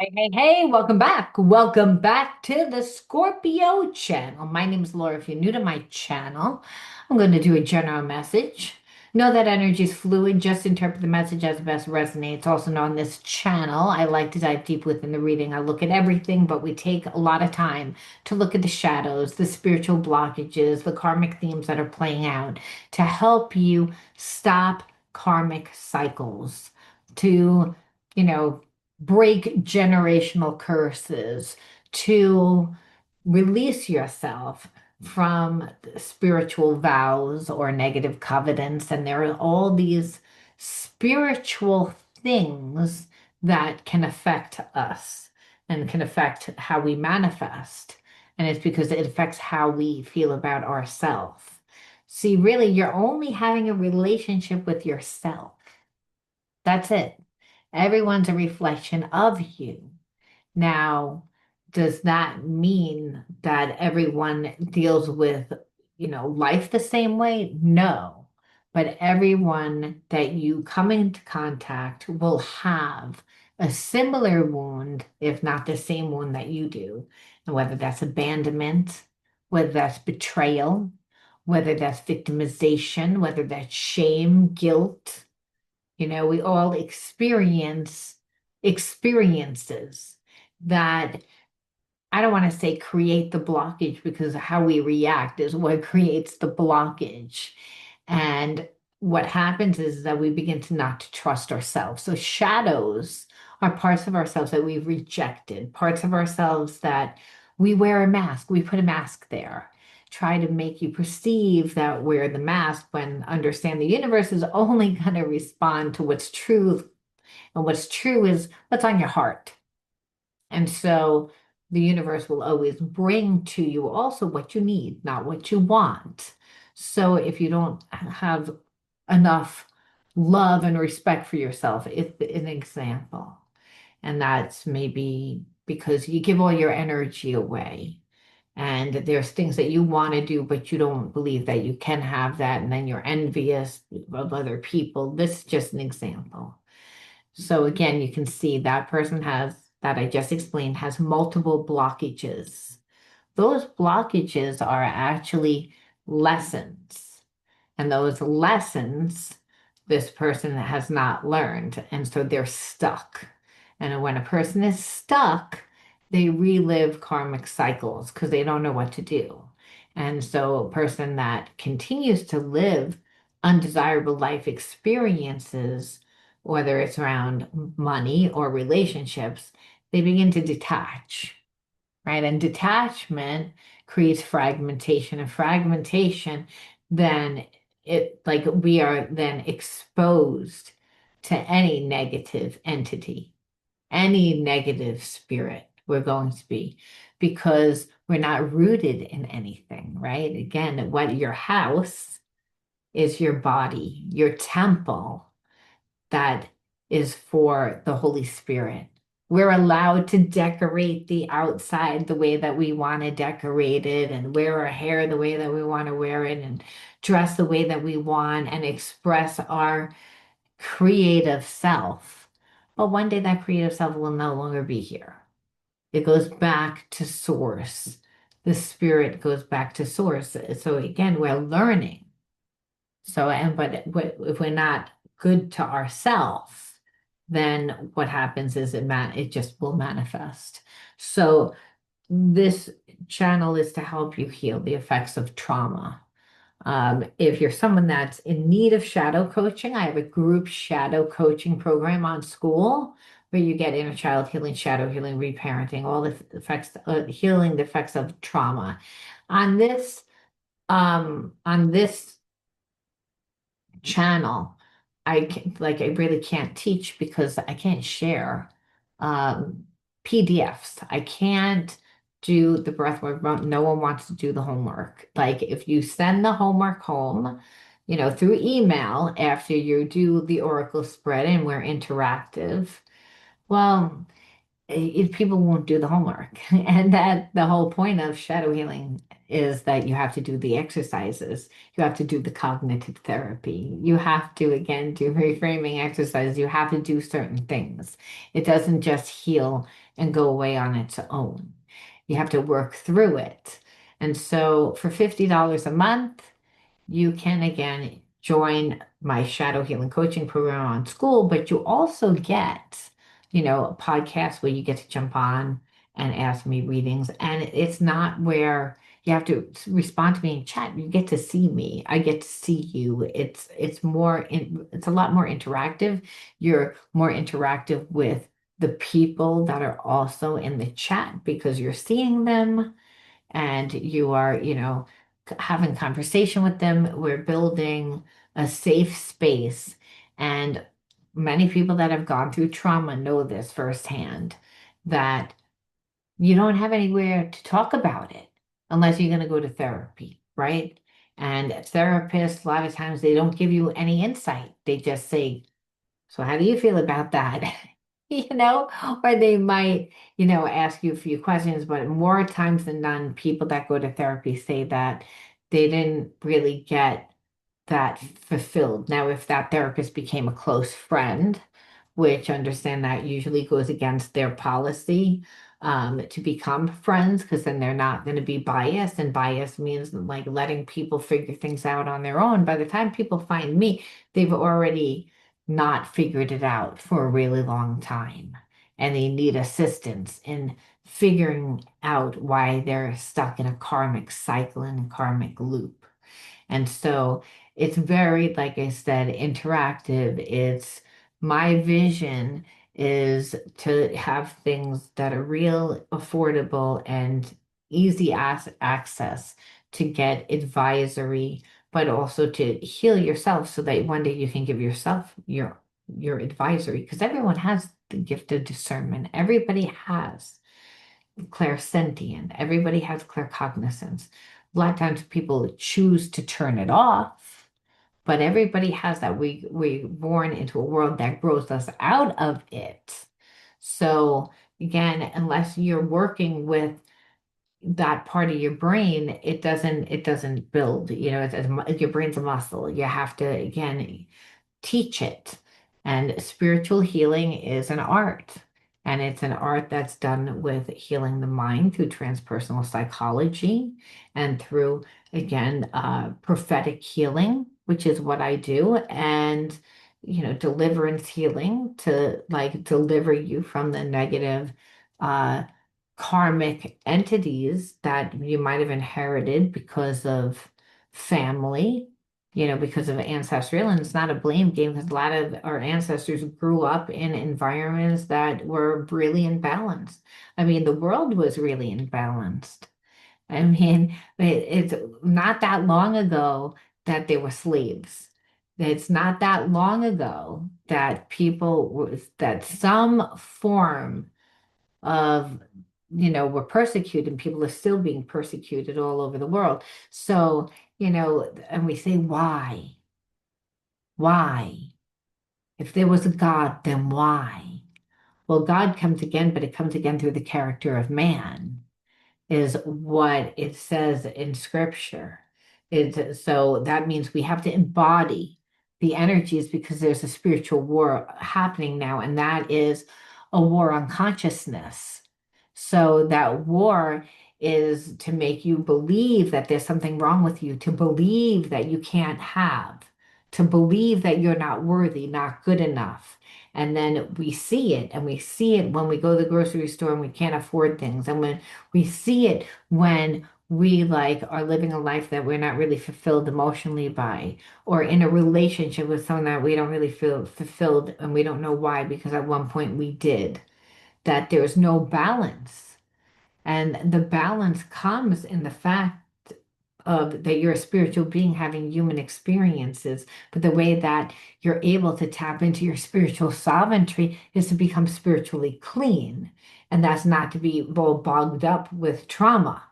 Hey, hey, hey, welcome back. Welcome back to the Scorpio channel. My name is Laura. If you're new to my channel, I'm going to do a general message. Know that energy is fluid. Just interpret the message as best resonates. Also know on this channel, I like to dive deep within the reading. I look at everything, but we take a lot of time to look at the shadows, the spiritual blockages, the karmic themes that are playing out to help you stop karmic cycles, to, you know, break generational curses, to release yourself from spiritual vows or negative covenants. And there are all these spiritual things that can affect us and can affect how we manifest. And it's because it affects how we feel about ourselves. See, really, you're only having a relationship with yourself. That's it. Everyone's a reflection of you. Now, does that mean that everyone deals with, life the same way? No. But everyone that you come into contact will have a similar wound, if not the same wound that you do. And whether that's abandonment, whether that's betrayal, whether that's victimization, whether that's shame, guilt, we all experience experiences that I don't want to say create the blockage because how we react is what creates the blockage. And what happens is that we begin to not to trust ourselves. So shadows are parts of ourselves that we've rejected, parts of ourselves that we wear a mask, we put a mask there. Try to make you perceive that we're the mask when understand the universe is only going to respond to what's true. And what's true is what's on your heart. And so the universe will always bring to you also what you need, not what you want. So if you don't have enough love and respect for yourself, it's an example. And that's maybe because you give all your energy away. And there's things that you want to do, but you don't believe that you can have that. And then you're envious of other people. This is just an example. So again, you can see that person has, that I just explained, has multiple blockages. Those blockages are actually lessons. And those lessons, this person has not learned. And so they're stuck. And when a person is stuck, they relive karmic cycles because they don't know what to do. And so a person that continues to live undesirable life experiences, whether it's around money or relationships, they begin to detach, right? And detachment creates fragmentation, and fragmentation, then it like we are then exposed to any negative entity, any negative spirit we're going to be because we're not rooted in anything, right? Again, what your house is your body, your temple that is for the Holy Spirit. We're allowed to decorate the outside the way that we want to decorate it and wear our hair the way that we want to wear it and dress the way that we want and express our creative self. But one day that creative self will no longer be here. It goes back to source. The spirit goes back to source. So again, we're learning. So, but if we're not good to ourselves, then what happens is it just will manifest. So this channel is to help you heal the effects of trauma. If you're someone that's in need of shadow coaching, I have a group shadow coaching program on school where you get inner child healing, shadow healing, reparenting, all the effects, healing the effects of trauma. On this channel, I really can't teach because I can't share PDFs. I can't do the breathwork. No one wants to do the homework. Like if you send the homework home, through email after you do the Oracle spread and we're interactive, well, if people won't do the homework. And that the whole point of shadow healing is that you have to do the exercises. You have to do the cognitive therapy. You have to, again, do reframing exercises. You have to do certain things. It doesn't just heal and go away on its own. You have to work through it. And so for $50 a month, you can again join my shadow healing coaching program on school, but you also get, a podcast where you get to jump on and ask me readings. And it's not where you have to respond to me in chat. You get to see me. I get to see you. It's a lot more interactive. You're more interactive with the people that are also in the chat because you're seeing them and you are, having conversation with them. We're building a safe space. And many people that have gone through trauma know this firsthand, that you don't have anywhere to talk about it unless you're going to go to therapy, right? And therapists, a lot of times, they don't give you any insight. They just say, so how do you feel about that? Or they might, ask you a few questions, but more times than none, people that go to therapy say that they didn't really get that fulfilled. Now, if that therapist became a close friend, which understand that usually goes against their policy, to become friends, because then they're not going to be biased. And bias means like letting people figure things out on their own. By the time people find me, they've already not figured it out for a really long time. And they need assistance in figuring out why they're stuck in a karmic cycle and a karmic loop. And so it's very, like I said, interactive. It's my vision is to have things that are real, affordable, and easy access to get advisory, but also to heal yourself so that one day you can give yourself your advisory, because everyone has the gift of discernment. Everybody has clairsentient. Everybody has claircognizance. A lot of times people choose to turn it off, but everybody has that. We're born into a world that grows us out of it. So again, unless you're working with that part of your brain, it doesn't build. Your brain's a muscle. You have to again teach it. And spiritual healing is an art. And it's an art that's done with healing the mind through transpersonal psychology and through, again, prophetic healing, which is what I do, and, deliverance healing to like deliver you from the negative, uh, karmic entities that you might have inherited because of family, because of ancestral. And it's not a blame game because a lot of our ancestors grew up in environments that were really imbalanced. I mean, the world was really imbalanced. I mean, it's not that long ago that there were slaves. It's not that long ago that that some form of, were persecuted, and people are still being persecuted all over the world. So, and we say, why? Why? If there was a God, then why? Well, God comes again, but it comes again through the character of man, is what it says in scripture. So that means we have to embody the energies because there's a spiritual war happening now, and that is a war on consciousness. So that war is to make you believe that there's something wrong with you, to believe that you can't have, to believe that you're not worthy, not good enough. And then we see it, and we see it when we go to the grocery store and we can't afford things. And when we see it when we like are living a life that we're not really fulfilled emotionally by, or in a relationship with someone that we don't really feel fulfilled and we don't know why, because at one point we did, that there's no balance. And the balance comes in the fact of that you're a spiritual being having human experiences, but the way that you're able to tap into your spiritual sovereignty is to become spiritually clean. And that's not to be all bogged up with trauma,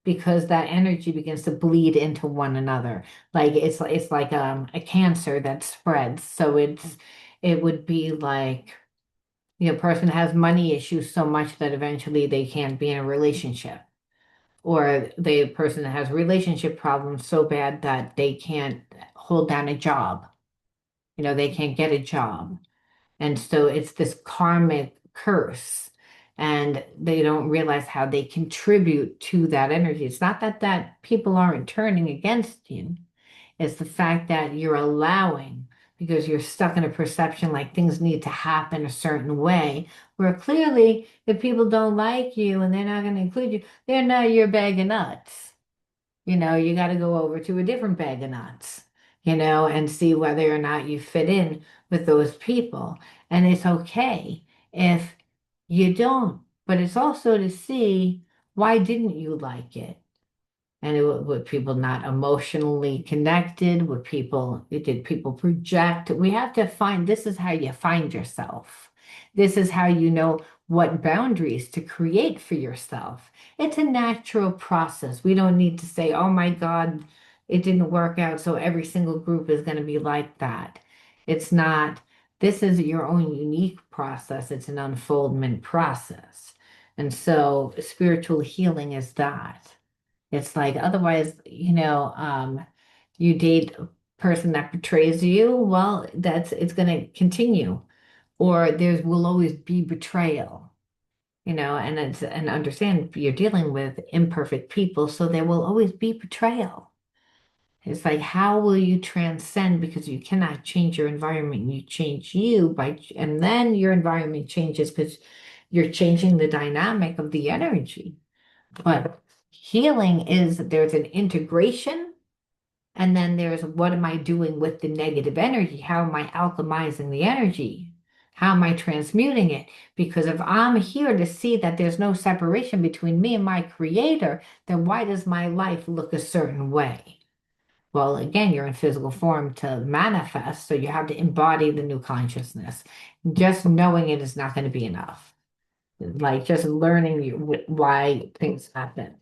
because that energy begins to bleed into one another. Like it's like a cancer that spreads. So it would be like, a person has money issues so much that eventually they can't be in a relationship, or the person has relationship problems so bad that they can't hold down a job. They can't get a job. And so it's this karmic curse. and they don't realize how they contribute to that energy. It's not that people aren't turning against you. It's the fact that you're allowing because you're stuck in a perception like things need to happen a certain way, where clearly if people don't like you and they're not going to include you, they're not your bag of nuts. You got to go over to a different bag of nuts, and see whether or not you fit in with those people. And it's okay if you don't, but it's also to see why didn't you like it? And were people not emotionally connected? Did people project? We have to find, this is how you find yourself. This is how you know what boundaries to create for yourself. It's a natural process. We don't need to say, oh my God, it didn't work out, so every single group is going to be like that. It's not, this is your own unique process. It's an unfoldment process. And so spiritual healing is that. It's like otherwise, you date a person that betrays you, well, it's gonna continue. Or there will always be betrayal, and understand you're dealing with imperfect people, so there will always be betrayal. It's like how will you transcend because you cannot change your environment. You change you and then your environment changes because you're changing the dynamic of the energy. But healing is there's an integration, and then there's what am I doing with the negative energy? How am I alchemizing the energy? How am I transmuting it? Because if I'm here to see that there's no separation between me and my creator, then why does my life look a certain way? Well, again, you're in physical form to manifest, so you have to embody the new consciousness. Just knowing it is not going to be enough. Like just learning why things happen.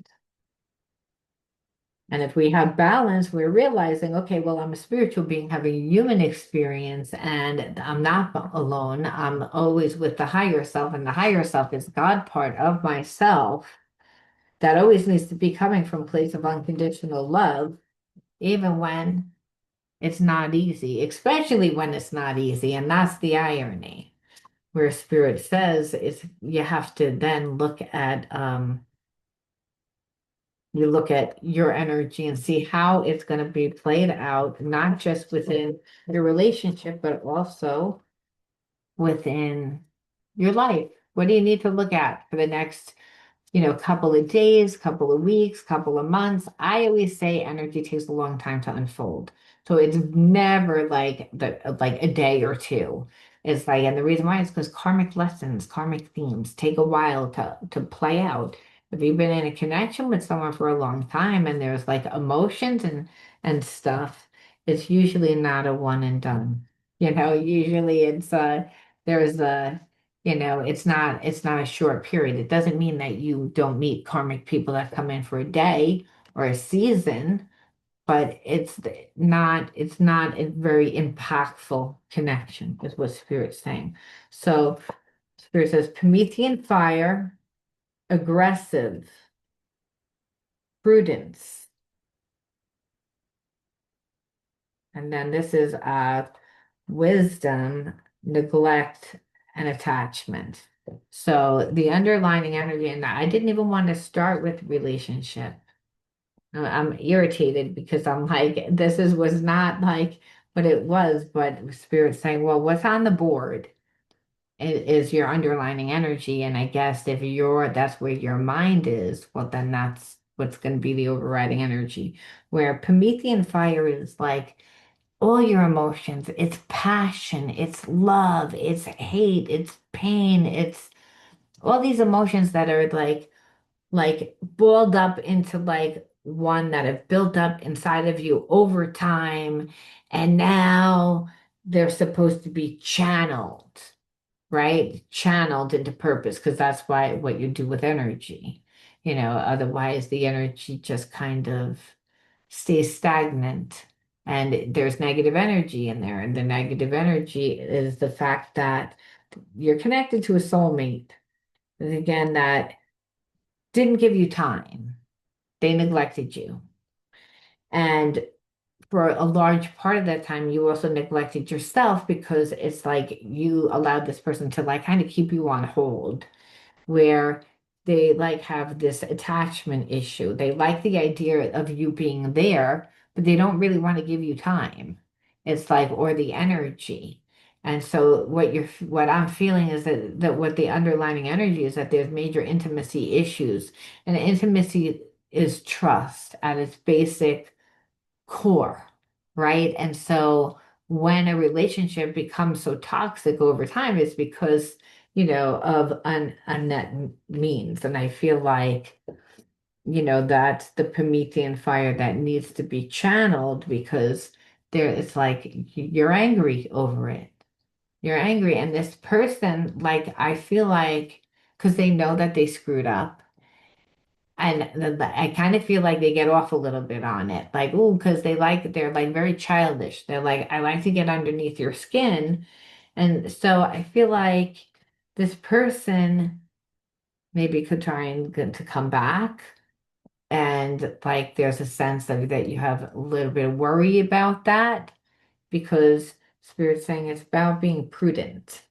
And if we have balance, we're realizing, okay, well, I'm a spiritual being having a human experience, and I'm not alone. I'm always with the higher self, and the higher self is God part of myself that always needs to be coming from a place of unconditional love, even when it's not easy, especially when it's not easy. And that's the irony, where spirit says is you have to then look at your energy and see how it's going to be played out, not just within your relationship, but also within your life. What do you need to look at for the next couple of days, couple of weeks, couple of months? I always say energy takes a long time to unfold. So it's never like a day or two. It's like, and the reason why is because karmic lessons, karmic themes take a while to play out. If you've been in a connection with someone for a long time and there's like emotions and stuff, it's usually not a one and done. Usually there's a it's not a short period. It doesn't mean that you don't meet karmic people that come in for a day or a season, but it's not a very impactful connection, is what Spirit's saying. So Spirit says Promethean fire, aggressive, prudence. And then this is wisdom, neglect, and attachment. So the underlining energy, and I didn't even want to start with relationship. I'm irritated because I'm like, was not like what it was, but Spirit's saying, well, what's on the board is your underlining energy. And I guess if that's where your mind is, well, then that's what's going to be the overriding energy. Where Promethean fire is like, all your emotions. It's passion, it's love, it's hate, it's pain, it's all these emotions that are like boiled up into like one that have built up inside of you over time, and now they're supposed to be channeled, right? Channeled into purpose, because that's what you do with energy. Otherwise the energy just kind of stays stagnant, and there's negative energy in there. And the negative energy is the fact that you're connected to a soulmate, and again, that didn't give you time. They neglected you. And for a large part of that time, you also neglected yourself because it's like you allowed this person to like kind of keep you on hold. where they like have this attachment issue. They like the idea of you being there, but they don't really want to give you time. It's like, or the energy. And so what I'm feeling is that what the underlying energy is that there's major intimacy issues. And intimacy is trust at its basic core, right? And so when a relationship becomes so toxic over time, it's because, of unmet means. And I feel like, that's the Promethean fire that needs to be channeled because it's like you're angry over it. You're angry. And this person, like, I feel like, because they know that they screwed up. And I kind of feel like they get off a little bit on it. Like, oh, because they're like very childish. They're like, I like to get underneath your skin. And so I feel like this person maybe could try and get to come back. And like, there's a sense of that you have a little bit of worry about that because Spirit's saying it's about being prudent,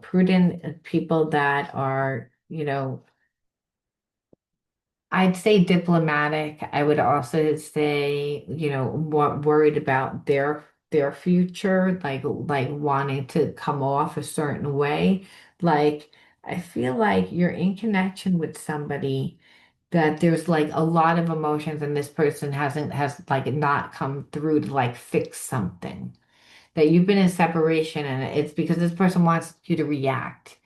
prudent people that are, I'd say diplomatic. I would also say, what worried about their future, like wanting to come off a certain way. Like I feel like you're in connection with somebody that there's like a lot of emotions and this person has like not come through to like fix something that you've been in separation and it's because this person wants you to react.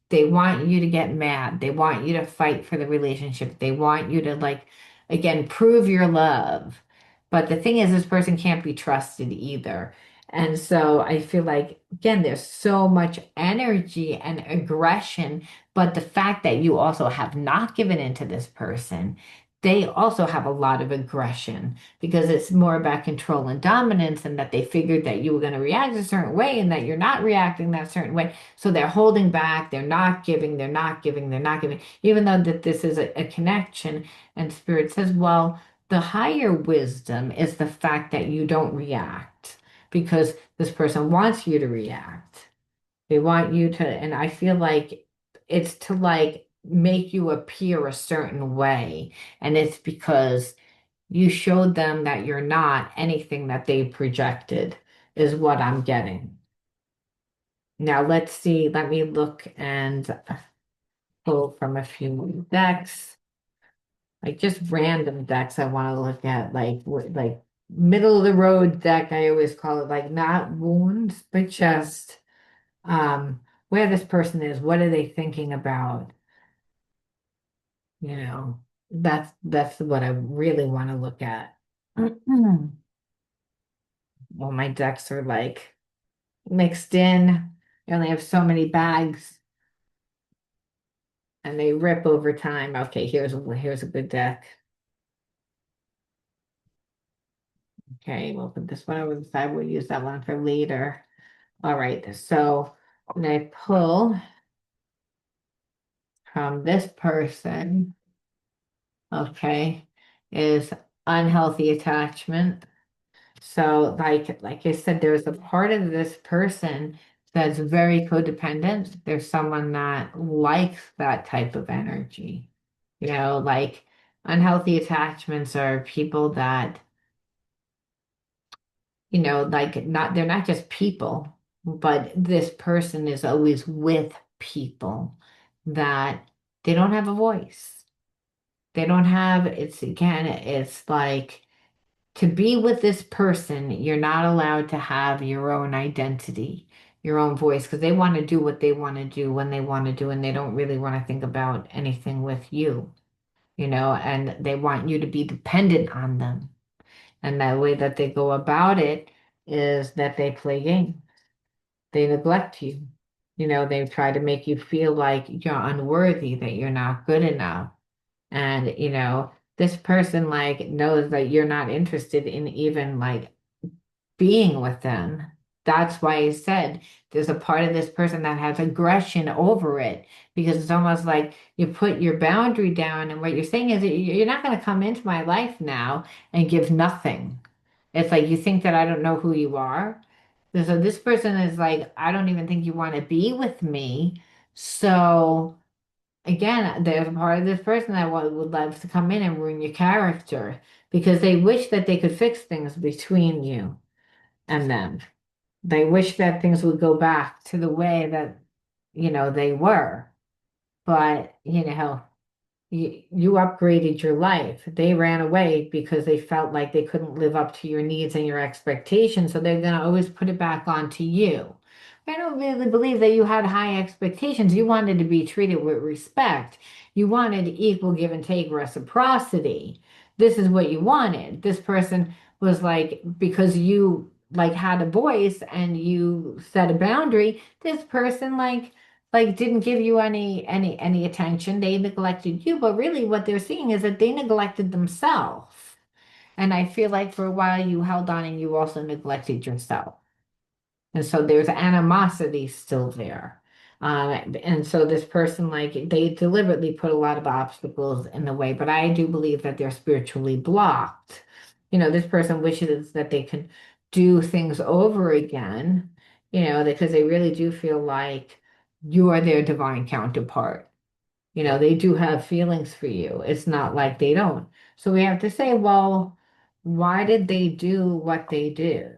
They want you to get mad. They want you to fight for the relationship. They want you to like again prove your love. But the thing is this person can't be trusted either. And so I feel like again there's so much energy and aggression, but the fact that you also have not given in to this person, they also have a lot of aggression because it's more about control and dominance and that they figured that you were going to react a certain way and that you're not reacting that certain way. So they're holding back, they're not giving, they're not giving, they're not giving, even though that this is a connection. And Spirit says, well, the higher wisdom is the fact that you don't react because this person wants you to react. They want you to, and I feel like it's to like make you appear a certain way. And it's because you showed them that you're not anything that they projected, is what I'm getting. Now, let's see. Let me look and pull from a few decks, like just random decks I want to look at, like middle of the road deck. I always call it like not wounds, but just where this person is. What are they thinking about? You know, that's what I really want to look at. Well, my decks are like mixed in. I only have so many bags and they rip over time. Okay, here's a good deck. Okay, we'll put this one over the side. We'll use that one for later. All right, so when I pull from this person, okay, is unhealthy attachment. So like I said, there's a part of this person that's very codependent. There's someone that likes that type of energy. Like unhealthy attachments are people that, like they're not just people, but this person is always with people that they don't have a voice. They don't have, it's again, it's like to be with this person, you're not allowed to have your own identity, your own voice, because they want to do what they want to do when they want to do, and they don't really want to think about anything with you, and they want you to be dependent on them. And the way that they go about it is that they play games. They neglect you. They try to make you feel like you're unworthy, that you're not good enough. And, this person like knows that you're not interested in even like being with them. That's why I said there's a part of this person that has aggression over it because it's almost like you put your boundary down, and what you're saying is that you're not going to come into my life now and give nothing. It's like you think that I don't know who you are. So this person is like, I don't even think you want to be with me. So. again, there's a part of this person that would love to come in and ruin your character because they wish that they could fix things between you and them. They wish that things would go back to the way that, they were. But, you upgraded your life. They ran away because they felt like they couldn't live up to your needs and your expectations. So they're going to always put it back onto you. I don't really believe that you had high expectations. You wanted to be treated with respect. You wanted equal give and take reciprocity. This is what you wanted. This person was like, because you like had a voice and you set a boundary, this person like didn't give you any attention. They neglected you, but really what they're seeing is that they neglected themselves. And I feel like for a while you held on and you also neglected yourself. And so there's animosity still there. And so this person, like, they deliberately put a lot of obstacles in the way, but I do believe that they're spiritually blocked. This person wishes that they could do things over again, because they really do feel like you are their divine counterpart. They do have feelings for you. It's not like they don't. So we have to say, well, why did they do what they did?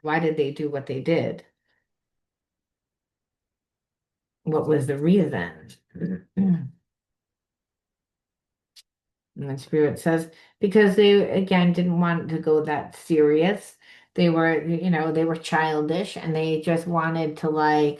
Why did they do what they did? What was the reason? And the spirit says, because they again didn't want to go that serious. They were childish and they just wanted to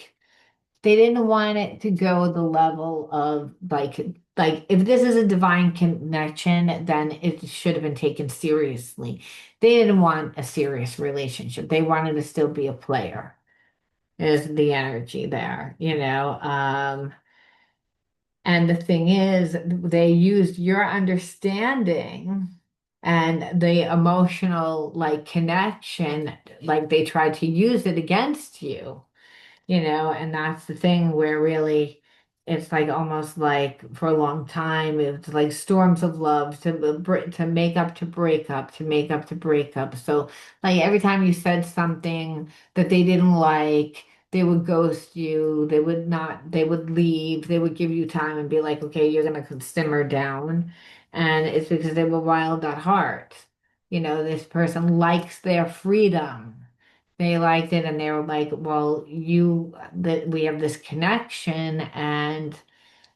they didn't want it to go the level of like if this is a divine connection, then it should have been taken seriously. They didn't want a serious relationship. They wanted to still be a player, is the energy there. And the thing is, they used your understanding and the emotional connection, like they tried to use it against you, and that's the thing where really it's like almost like for a long time it's like storms of love to make up to break up, to make up to break up. So like every time you said something that they didn't like, they would ghost you, they would leave, they would give you time and be like, okay, you're gonna simmer down. And it's because they were wild at heart. This person likes their freedom. They liked it and they were like, well, that we have this connection, and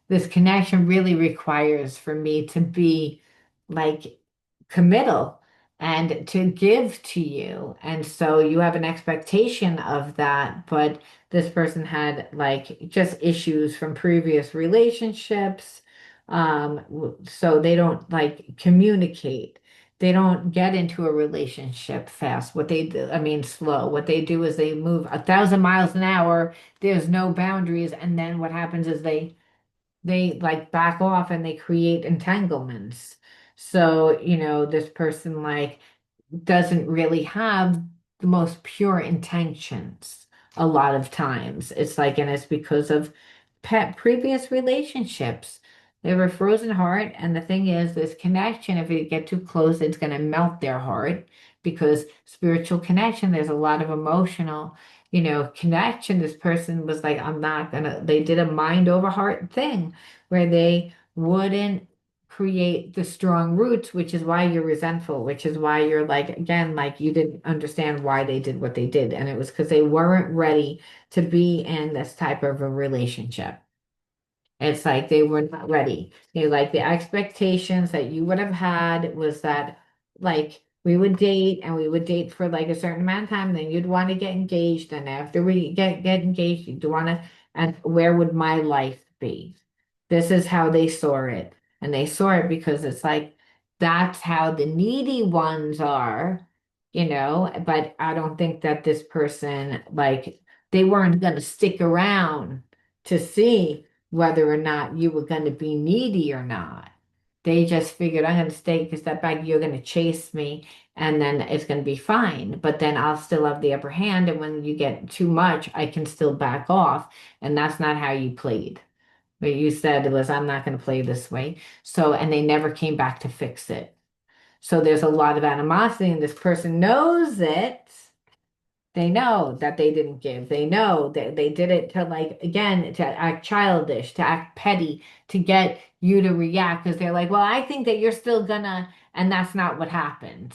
this connection really requires for me to be like committal and to give to you. And so you have an expectation of that, but this person had like just issues from previous relationships. So they don't like communicate. They don't get into a relationship fast. What they do, I mean, slow. What they do is they move 1,000 miles an hour. There's no boundaries. And then what happens is they like back off and they create entanglements. So, this person like doesn't really have the most pure intentions a lot of times. It's like, and it's because of previous relationships. They have a frozen heart, and the thing is, this connection, if you get too close, it's going to melt their heart because spiritual connection, there's a lot of emotional, connection. This person was like, I'm not gonna, they did a mind over heart thing where they wouldn't create the strong roots, which is why you're resentful, which is why you're like, again, like you didn't understand why they did what they did. And it was because they weren't ready to be in this type of a relationship. It's like they were not ready. Like the expectations that you would have had was that like we would date and we would date for like a certain amount of time, then you'd want to get engaged. And after we get engaged, you'd want to, and where would my life be? This is how they saw it. And they saw it because it's like that's how the needy ones are, but I don't think that this person like they weren't gonna stick around to see whether or not you were going to be needy or not. They just figured I'm going to take a step back, you're going to chase me, and then it's going to be fine. But then I'll still have the upper hand, and when you get too much, I can still back off. And that's not how you played. What you said was, I'm not going to play this way. So, and they never came back to fix it. So there's a lot of animosity, and this person knows it, They know that they didn't give. They know that they did it to, like, again, to act childish, to act petty, to get you to react because they're like, well, I think that you're still gonna, and that's not what happened.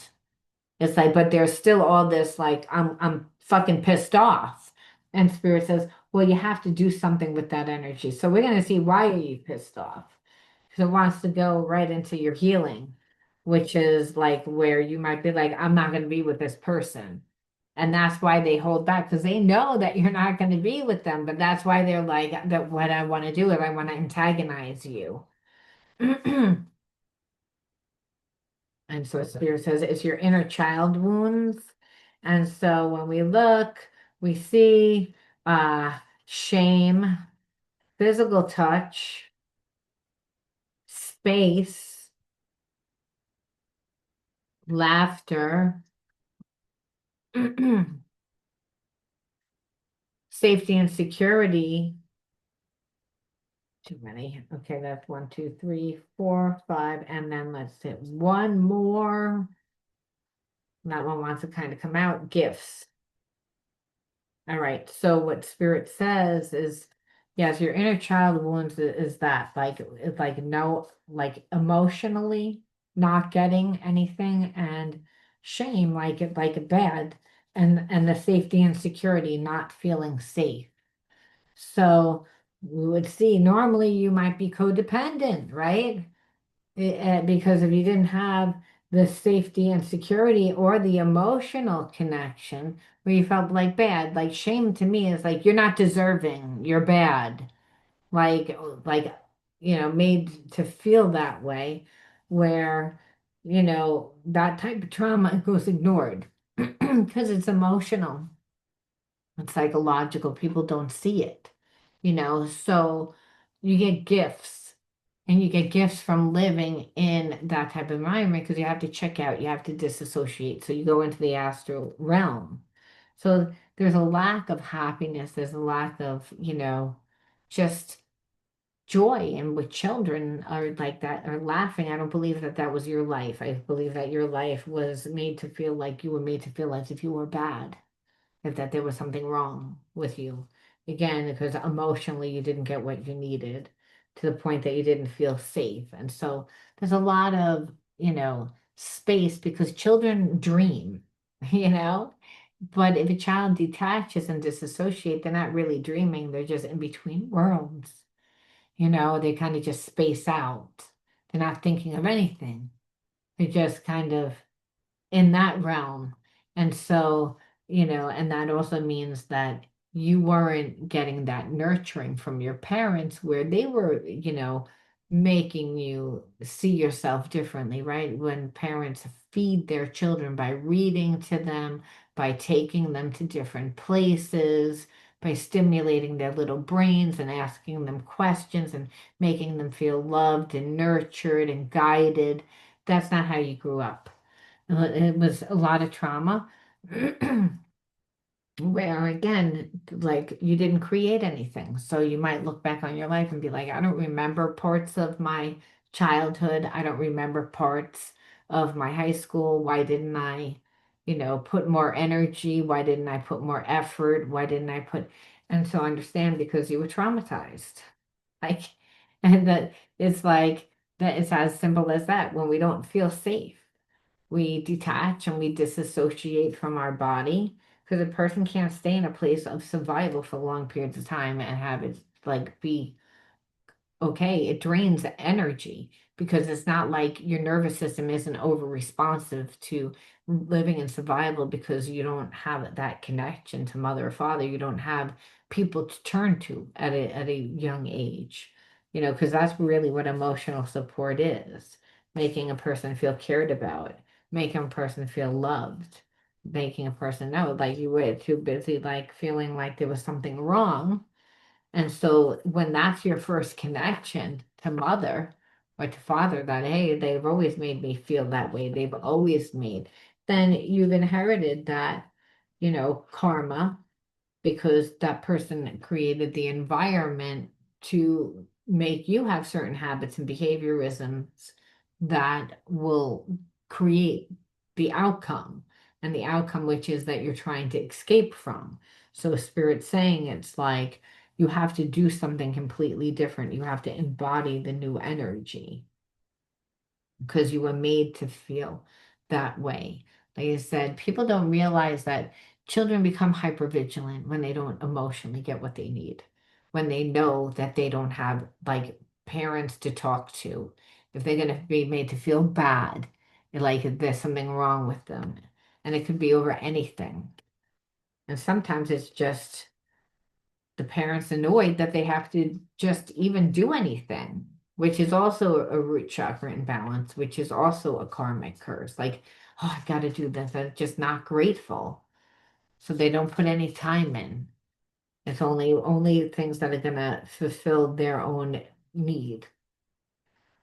It's like, but there's still all this like, I'm fucking pissed off. And Spirit says, well, you have to do something with that energy. So we're gonna see, why are you pissed off? Because it wants to go right into your healing, which is like where you might be like, I'm not gonna be with this person. And that's why they hold back because they know that you're not going to be with them. But that's why they're like, that what I want to do is I want to antagonize you. And so Spirit says it's your inner child wounds. And so when we look, we see shame, physical touch, space, laughter, safety and security. Too many. Okay, that's one, two, three, four, five, and then let's hit one more. That one wants to kind of come out. Gifts. All right. So what Spirit says is, yes, your inner child wounds is that like it's like no, like emotionally not getting anything, and shame, like it like bad, and the safety and security, not feeling safe. So we would see normally you might be codependent, right? Because if you didn't have the safety and security or the emotional connection where you felt like bad, like shame to me is like you're not deserving, you're bad, like made to feel that way, where that type of trauma goes ignored because it's emotional and psychological. People don't see it, so you get gifts. And you get gifts from living in that type of environment because you have to check out, you have to disassociate. So you go into the astral realm. So there's a lack of happiness, there's a lack of, just joy. And with children are like that, are laughing. I don't believe that that was your life. I believe that your life was made to feel like you were made to feel as if you were bad, if that there was something wrong with you. Again, because emotionally you didn't get what you needed to the point that you didn't feel safe. And so there's a lot of, space because children dream, you know? But if a child detaches and disassociates, they're not really dreaming, they're just in between worlds. They kind of just space out. They're not thinking of anything. They're just kind of in that realm. And so, and that also means that you weren't getting that nurturing from your parents where they were, making you see yourself differently, right? When parents feed their children by reading to them, by taking them to different places, by stimulating their little brains and asking them questions and making them feel loved and nurtured and guided. That's not how you grew up. It was a lot of trauma where, again, like you didn't create anything. So you might look back on your life and be like, I don't remember parts of my childhood. I don't remember parts of my high school. Why didn't I, put more energy? Why didn't I put more effort? Why didn't I put, and so understand because you were traumatized. Like, and that it's like that it's as simple as that. When we don't feel safe, we detach and we disassociate from our body because a person can't stay in a place of survival for long periods of time and have it like be okay. It drains energy because it's not like your nervous system isn't over responsive to living in survival because you don't have that connection to mother or father. You don't have people to turn to at a young age, because that's really what emotional support is, making a person feel cared about, making a person feel loved, making a person know like you were too busy like feeling like there was something wrong. And so when that's your first connection to mother or to father, that, hey, they've always made me feel that way, they've always made, then you've inherited that, karma because that person created the environment to make you have certain habits and behaviorisms that will create the outcome. and the outcome, which is that you're trying to escape from. So Spirit's saying it's like you have to do something completely different. You have to embody the new energy because you were made to feel that way. Like I said, people don't realize that children become hypervigilant when they don't emotionally get what they need, when they know that they don't have like parents to talk to, if they're going to be made to feel bad, like if there's something wrong with them. And it could be over anything. And sometimes it's just the parents annoyed that they have to just even do anything, which is also a root chakra imbalance, which is also a karmic curse. Like, oh, I've got to do this. I'm just not grateful. So they don't put any time in. It's only things that are gonna fulfill their own need.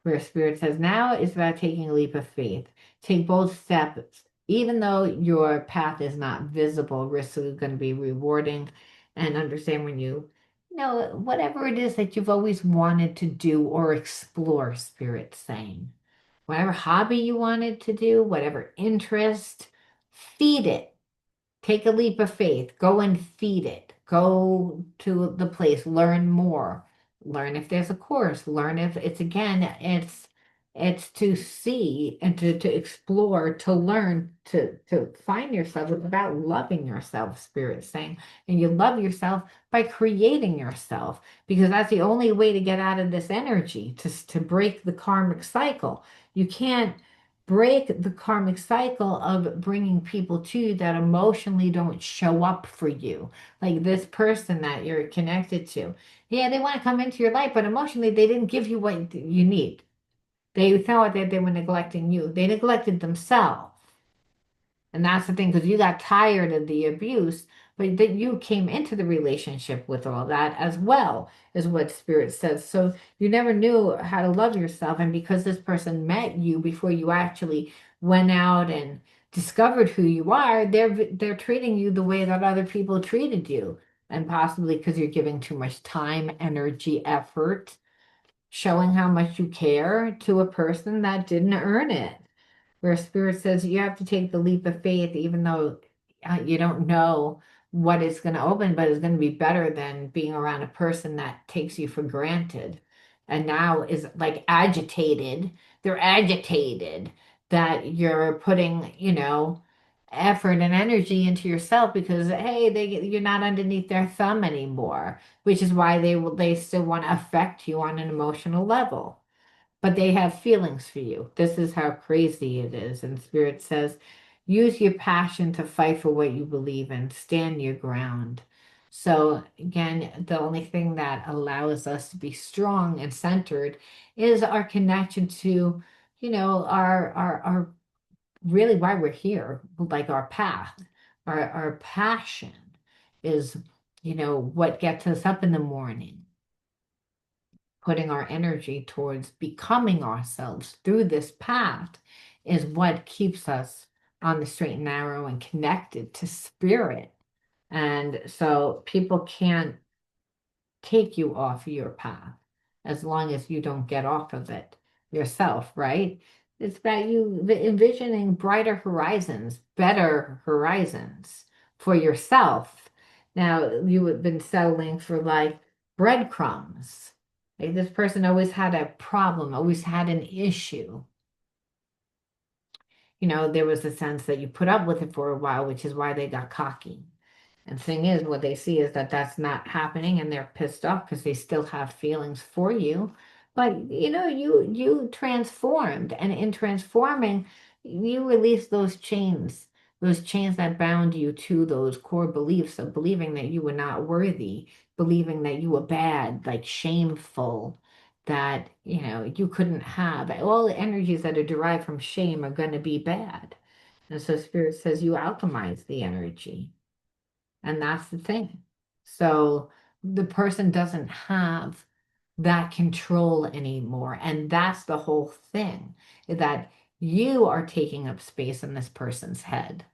Where Spirit says now is about taking a leap of faith. Take bold steps, even though your path is not visible, risks are going to be rewarding. And understand when whatever it is that you've always wanted to do or explore, Spirit's saying. Whatever hobby you wanted to do, whatever interest, feed it. Take a leap of faith. Go and feed it. Go to the place. Learn more. Learn if there's a course. Learn if it's again, it's to see and to explore, to learn, to find yourself. It's about loving yourself, Spirit saying. And you love yourself by creating yourself because that's the only way to get out of this energy, to break the karmic cycle. You can't break the karmic cycle of bringing people to you that emotionally don't show up for you. Like this person that you're connected to. Yeah, they want to come into your life, but emotionally they didn't give you what you need. They thought that they were neglecting you. They neglected themselves. And that's the thing, because you got tired of the abuse, but that you came into the relationship with all that as well, is what Spirit says. So you never knew how to love yourself. And because this person met you before you actually went out and discovered who you are, they're treating you the way that other people treated you. And possibly because you're giving too much time, energy, effort, showing how much you care to a person that didn't earn it, where Spirit says you have to take the leap of faith, even though you don't know what it's going to open, but it's going to be better than being around a person that takes you for granted and now is like agitated. They're agitated that you're putting, effort and energy into yourself because hey, you're not underneath their thumb anymore, which is why they still want to affect you on an emotional level, but they have feelings for you. This is how crazy it is. And Spirit says, use your passion to fight for what you believe in, stand your ground. So, again, the only thing that allows us to be strong and centered is our connection to, our really why we're here, like our path, our passion is, what gets us up in the morning, putting our energy towards becoming ourselves through this path is what keeps us on the straight and narrow and connected to Spirit. And so people can't take you off your path as long as you don't get off of it yourself, right? It's about you envisioning brighter horizons, better horizons for yourself. Now, you have been settling for like breadcrumbs. Like this person always had a problem, always had an issue. There was a sense that you put up with it for a while, which is why they got cocky. And the thing is, what they see is that that's not happening, and they're pissed off because they still have feelings for you. But you transformed, and in transforming, you released those chains that bound you to those core beliefs of believing that you were not worthy, believing that you were bad, like shameful, that you couldn't have. All the energies that are derived from shame are going to be bad. And so Spirit says you alchemize the energy. And that's the thing. So the person doesn't have that control anymore. And that's the whole thing, is that you are taking up space in this person's head.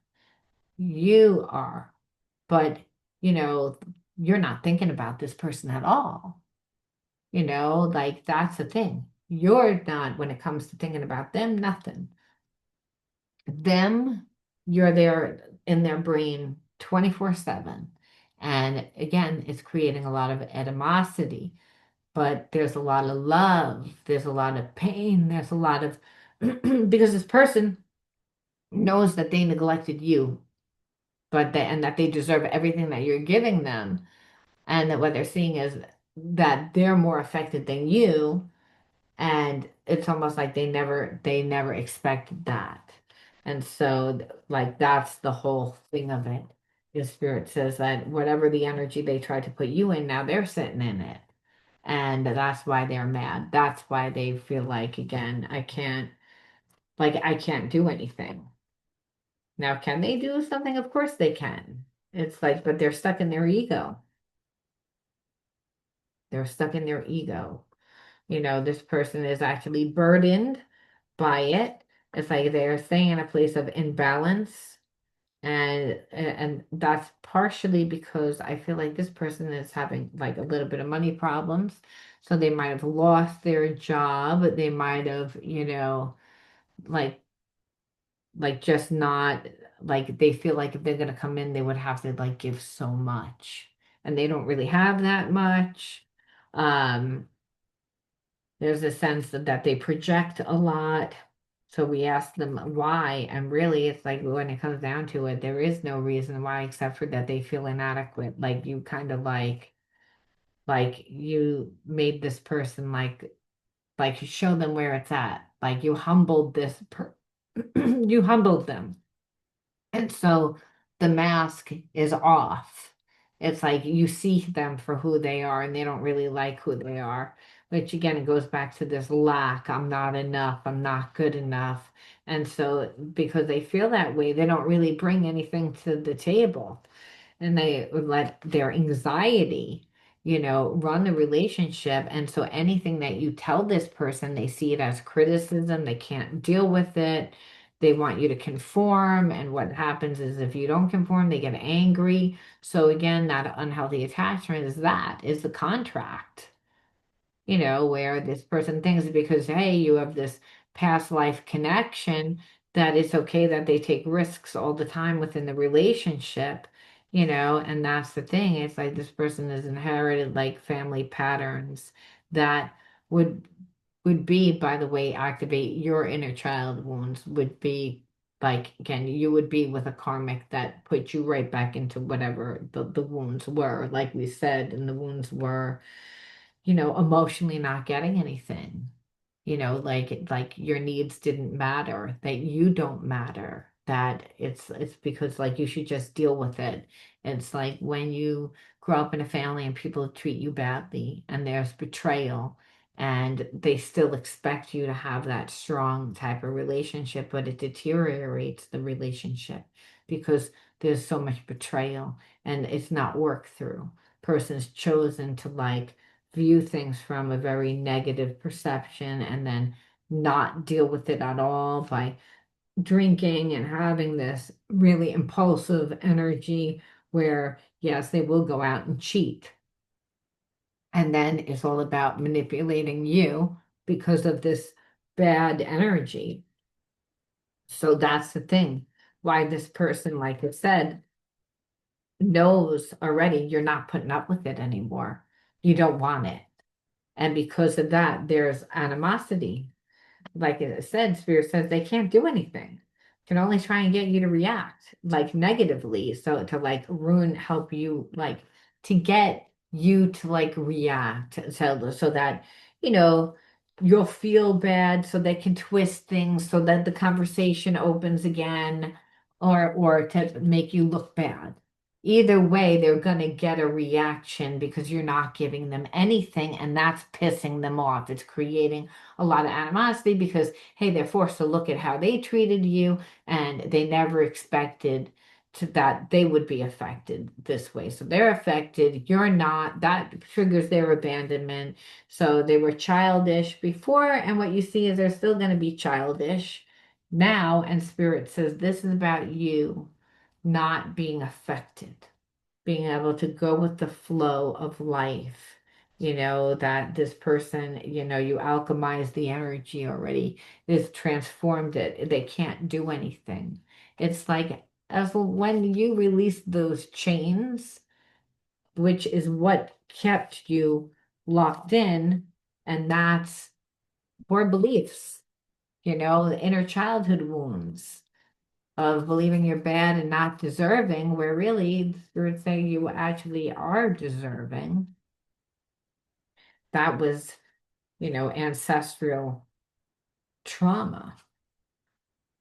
You are. But, you know, you're not thinking about this person at all. Like that's the thing. You're not, when it comes to thinking about them, nothing. Them. you're there in their brain 24/7. And again, it's creating a lot of animosity, but there's a lot of love, there's a lot of pain, there's a lot of because this person knows that they neglected you, and that they deserve everything that you're giving them, and that what they're seeing is that they're more affected than you, and it's almost like they never expected that. And so like that's the whole thing of it. The spirit says that whatever the energy they tried to put you in, now they're sitting in it. And that's why they're mad. That's why they feel like, again, I can't do anything. Now, can they do something? Of course they can. It's like, but they're stuck in their ego. They're stuck in their ego. This person is actually burdened by it. It's like they're staying in a place of imbalance. And that's partially because I feel like this person is having like a little bit of money problems. So they might have lost their job. They might have, like just not like they feel like if they're gonna come in, they would have to like give so much. And they don't really have that much. Um, there's a sense that they project a lot. So we ask them why, and really it's like when it comes down to it, there is no reason why except for that they feel inadequate. Like you kind of like you made this person like you show them where it's at. Like you humbled you humbled them. And so the mask is off. It's like you see them for who they are and they don't really like who they are. Which again, it goes back to this lack. I'm not enough. I'm not good enough. And so because they feel that way, they don't really bring anything to the table, and they let their anxiety, run the relationship. And so anything that you tell this person, they see it as criticism. They can't deal with it. They want you to conform. And what happens is if you don't conform, they get angry. So again, that unhealthy attachment is the contract, where this person thinks because, hey, you have this past life connection, that it's okay that they take risks all the time within the relationship, and that's the thing. It's like this person has inherited like family patterns that would be, by the way, activate your inner child wounds, would be like, again, you would be with a karmic that put you right back into whatever the wounds were, like we said, and the wounds were emotionally not getting anything, like your needs didn't matter, that you don't matter, that it's because like you should just deal with it. It's like when you grow up in a family and people treat you badly and there's betrayal and they still expect you to have that strong type of relationship, but it deteriorates the relationship because there's so much betrayal and it's not worked through. Person's chosen to like view things from a very negative perception and then not deal with it at all by drinking and having this really impulsive energy where, yes, they will go out and cheat. And then it's all about manipulating you because of this bad energy. So that's the thing. Why this person, like I said, knows already you're not putting up with it anymore. You don't want it. And because of that, there's animosity. Like it said, Spirit says they can't do anything. Can only try and get you to react like negatively. So to like help you like to get you to like react. So that, you know, you'll feel bad so they can twist things so that the conversation opens again, or to make you look bad. Either way, they're going to get a reaction because you're not giving them anything, and that's pissing them off. It's creating a lot of animosity because, hey, they're forced to look at how they treated you, and they never expected that they would be affected this way. So they're affected, you're not. That triggers their abandonment. So they were childish before, and what you see is they're still going to be childish now. And Spirit says this is about you not being affected, being able to go with the flow of life. That this person, you alchemize the energy already, is transformed it. They can't do anything. It's like as when you release those chains, which is what kept you locked in, and that's core beliefs, the inner childhood wounds of believing you're bad and not deserving, where really the spirit saying you actually are deserving. That was, ancestral trauma.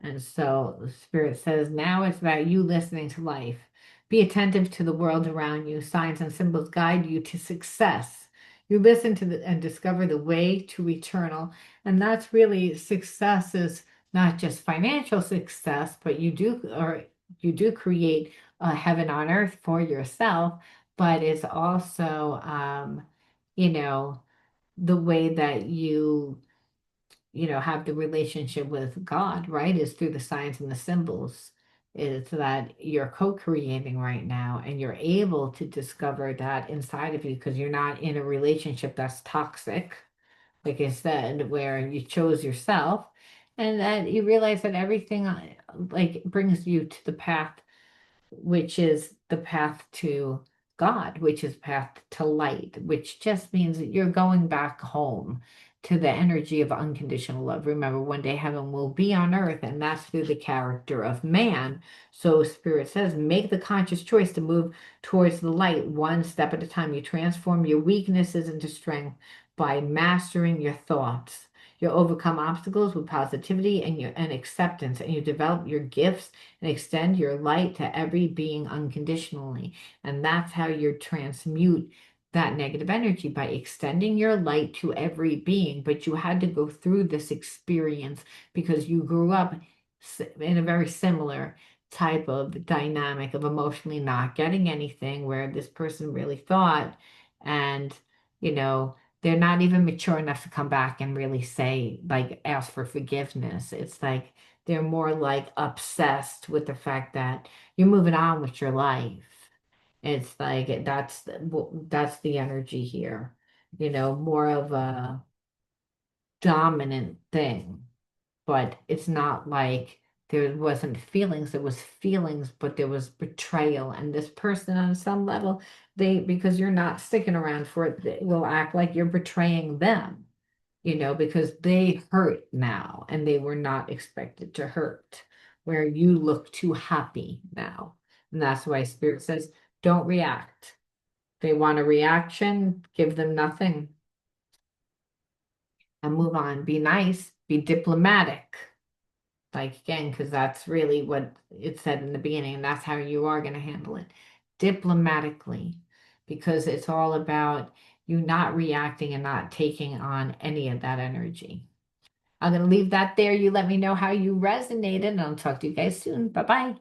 And so the Spirit says, now it's about you listening to life. Be attentive to the world around you. Signs and symbols guide you to success. You listen to and discover the way to eternal. And that's really success is not just financial success, but you do create a heaven on earth for yourself, but it's also you know, the way that have the relationship with God, right? Is through the signs and the symbols. Is that you're co-creating right now and you're able to discover that inside of you because you're not in a relationship that's toxic, like I said, where you chose yourself and that you realize that everything like brings you to the path which is the path to God, which is path to light, which just means that you're going back home to the energy of unconditional love. Remember, one day heaven will be on earth, and that's through the character of man. So Spirit says, make the conscious choice to move towards the light one step at a time. You transform your weaknesses into strength by mastering your thoughts. You overcome obstacles with positivity and acceptance, and you develop your gifts and extend your light to every being unconditionally. And that's how you transmute that negative energy by extending your light to every being. But you had to go through this experience because you grew up in a very similar type of dynamic of emotionally not getting anything where this person really thought and you know they're not even mature enough to come back and really say like ask for forgiveness. It's like they're more like obsessed with the fact that you're moving on with your life. It's like that's the energy here, more of a dominant thing. But it's not like there wasn't feelings, there was feelings, but there was betrayal. And this person on some level, because you're not sticking around for it, they will act like you're betraying them because they hurt now and they were not expected to hurt, where you look too happy now. And that's why Spirit says, don't react. They want a reaction, give them nothing and move on. Be nice, be diplomatic. Like again, because that's really what it said in the beginning, and that's how you are going to handle it diplomatically, because it's all about you not reacting and not taking on any of that energy. I'm going to leave that there. You let me know how you resonated, and I'll talk to you guys soon. Bye bye.